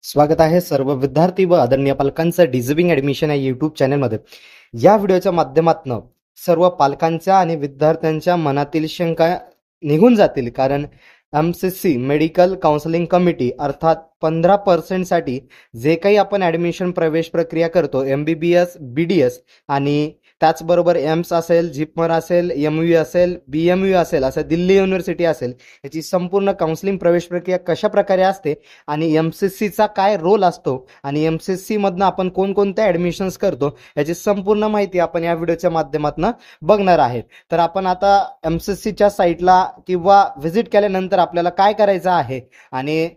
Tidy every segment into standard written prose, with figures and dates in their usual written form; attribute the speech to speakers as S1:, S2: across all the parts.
S1: स्वागत आहे सर्व विद्यार्थी व आदरणीय पालकांचं डिझर्विंग ॲडमिशन या यूट्यूब चॅनलमध्ये. या व्हिडिओच्या माध्यमातून सर्व पालकांच्या आणि विद्यार्थ्यांच्या मनातील शंका निघून जातील, कारण MCC मेडिकल काउन्सिलिंग कमिटी अर्थात 15% साठी जे काही आपण ॲडमिशन प्रवेश प्रक्रिया करतो, MBBS BDS आणि त्याचबरोबर एम्स असेल, जिपमर असेल, MU असेल, BMU असेल, असं दिल्ली युनिव्हर्सिटी असेल, याची संपूर्ण काउन्सिलिंग प्रवेश प्रक्रिया कशा प्रकारे असते आणि MCCचा काय रोल असतो आणि MCC मधनं आपण कोणकोणत्या ॲडमिशन्स करतो याची संपूर्ण माहिती आपण या व्हिडिओच्या माध्यमातून बघणार आहेत. तर आपण आता MCCच्या साईटला किंवा व्हिजिट केल्यानंतर आपल्याला काय करायचं आहे आणि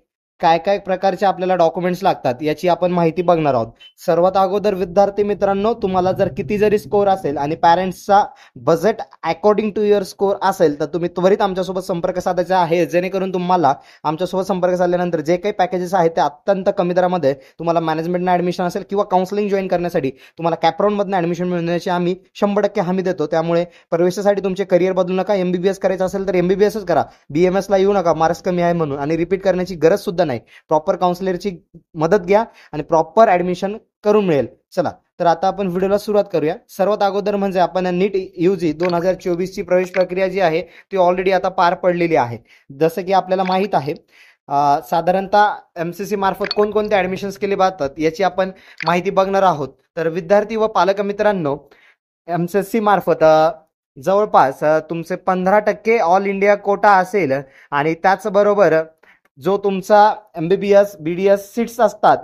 S1: काय काय प्रकारचे आपल्याला डॉक्युमेंट्स लागतात याची आपण माहिती बघणार आहोत. सर्वात अगोदर विद्यार्थी मित्रांनो, तुम्हाला जर किती जरी स्कोर असेल आणि पॅरेंट्सचा budget according to your score असेल तर तुम्ही त्वरित आमच्यासोबत संपर्क साधायचा आहे, जेणेकरून तुम्हाला आमच्यासोबत संपर्क साधल्यानंतर जे काही पॅकेजेस आहेत ते अत्यंत कमी दरामध्ये तुम्हाला मॅनेजमेंटनं ॲडमिशन असेल किंवा काउन्सिलिंग जॉईन करण्यासाठी तुम्हाला कॅपराऊंडमधनं ॲडमिशन मिळण्याची आम्ही 100% हमी देतो. त्यामुळे प्रवेशासाठी तुमचे करिअर बदलू नका. MBBS करायचं असेल तर MBBSच करा, BMS ला येऊ नका मार्क्स कमी आहे म्हणून, आणि रिपीट करण्याची गरज सुद्धा नाही. प्रॉपर काउन्सिलरची मदत घ्या आणि प्रॉपर ॲडमिशन करून मिळेल. चला तर आता आपण व्हिडिओला सुरुवात करूया. सर्वात अगोदर म्हणजे आपण नीट UG 2024 ची प्रवेश प्रक्रिया जी आहे ती ऑलरेडी आता पार पडलेली आहे. जसं की आपल्याला माहित आहे, साधारणतः MCC मार्फत कोणकोणते ॲडमिशन्स केले जातात याची आपण माहिती बघणार आहोत. तर विद्यार्थी व पालक मित्रांनो, MCC मार्फत जवळपास तुमचे 15% ऑल इंडिया कोटा असेल आणि त्याचबरोबर जो तुमचा MBBS BDS सीट्स असतात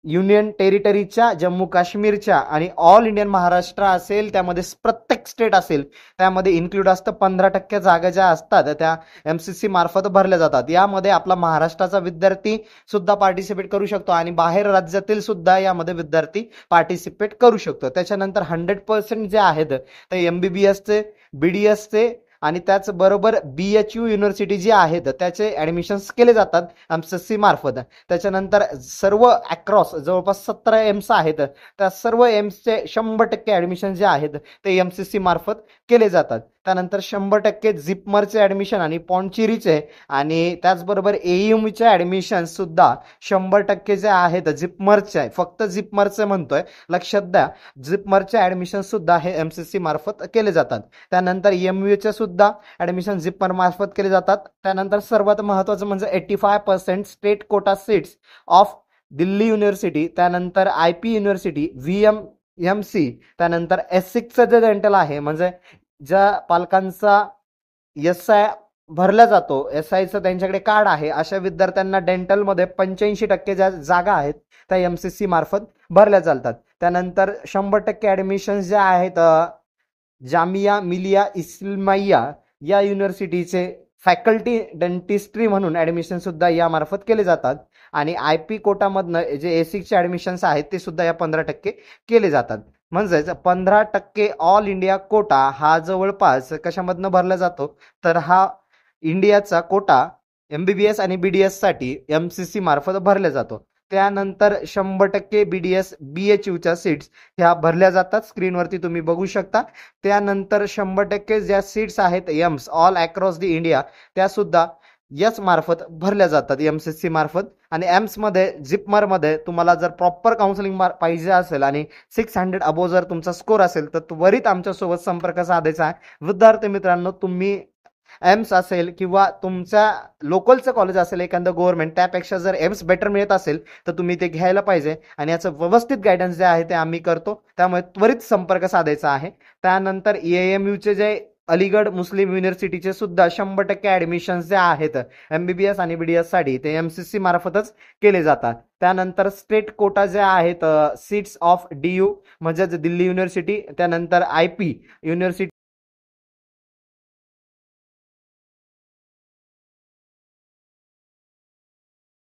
S1: युनियन टेरिटरीच्या, जम्मू काश्मीरच्या आणि ऑल इंडियन महाराष्ट्र असेल, त्यामध्ये प्रत्येक स्टेट असेल त्यामध्ये इन्क्लूड असतं. 15% जागा ज्या असतात त्या MCC मार्फत भरल्या जातात. यामध्ये आपला महाराष्ट्राचा विद्यार्थी सुद्धा पार्टिसिपेट करू शकतो आणि बाहेर राज्यातील सुद्धा यामध्ये विद्यार्थी पार्टिसिपेट करू शकतो. त्याच्यानंतर 100% जे आहेत ते MBBSचे, BDSचे आणि त्याचबरोबर BHU युनिव्हर्सिटी जी आहेत त्याचे ॲडमिशन्स केले जातात MCC मार्फत. त्याच्यानंतर सर्व अक्रॉस जवळपास 17 एम्स आहेत, त्या सर्व एम्सचे 100% ॲडमिशन जे आहेत ते MCC मार्फत केले जातात. त्यानंतर 100% जिपमरचे ॲडमिशन आणि पॉन्चेरीचे आणि त्याचबरोबर AUMचे ॲडमिशन सुद्धा 100% जे आहेत जिपमरचे, फक्त जिपमरचे म्हणतोय, लक्षात द्या, जिपमरचे ॲडमिशन सुद्धा हे MCC मार्फत केले जातात. त्यानंतर MUचे सुद्धा ॲडमिशन जिपमर मार्फत केले जातात. त्यानंतर सर्वात महत्त्वाचं म्हणजे 85% state quota seats of Delhi university, त्यानंतर IP युनिव्हर्सिटी, VMC, त्यानंतर S6चं जे डेंटल आहे, म्हणजे ज्या पालकांचा SI भरला जातो, SIचं त्यांच्याकडे कार्ड आहे, अशा विद्यार्थ्यांना डेंटलमध्ये 85% ज्या जागा आहेत त्या MCC मार्फत भरल्या जातात. त्यानंतर 100% ॲडमिशन जे आहेत जामिया मिलिया इस्लामिया या युनिव्हर्सिटीचे फॅकल्टी डेंटिस्ट्री म्हणून ॲडमिशन सुद्धा यामार्फत केले जातात. आणि IP कोटामधनं जे A6चे ॲडमिशन्स आहेत ते सुद्धा या 15% केले जातात. म्हणजेच 15% ऑल इंडिया कोटा हा जवळपास कशामधनं भरला जातो, तर हा इंडियाचा कोटा MBBS आणि BDS साठी MCC मार्फत भरला जातो. त्यानंतर 100% BDS BHUच्या सीट्स ह्या भरल्या जातात, स्क्रीनवरती तुम्ही बघू शकता. त्यानंतर 100% ज्या सीट्स आहेत AIIMS all across the India त्या सुद्धा याच मार्फत भरल्या जातात MCC मार्फत. आणि एम्समध्ये, जिपमरमध्ये तुम्हाला जर प्रॉपर काउन्सिलिंग पाहिजे असेल आणि 600 अबोव जर तुमचा स्कोर असेल तर त्वरित आमच्यासोबत संपर्क साधायचा आहे. विद्यार्थी मित्रांनो, तुम्ही एम्स असेल किंवा तुमच्या लोकलचं कॉलेज असेल एखादं गव्हर्नमेंट, त्यापेक्षा जर एम्स बेटर मिळत असेल तर तुम्ही ते घ्यायला पाहिजे आणि याचं व्यवस्थित गायडन्स जे आहे ते आम्ही करतो, त्यामुळे त्वरित संपर्क साधायचा आहे. त्यानंतर AMUचे जे अलीगड मुस्लिम युनिव्हर्सिटीचे सुद्धा 100% ॲडमिशन्स जे आहेत MBBS आणि BDS साठी ते MCC मार्फतच केले जातात. त्यानंतर स्टेट कोटा जे आहेत सीट्स ऑफ DU म्हणजे दिल्ली युनिव्हर्सिटी, त्यानंतर IP युनिव्हर्सिटी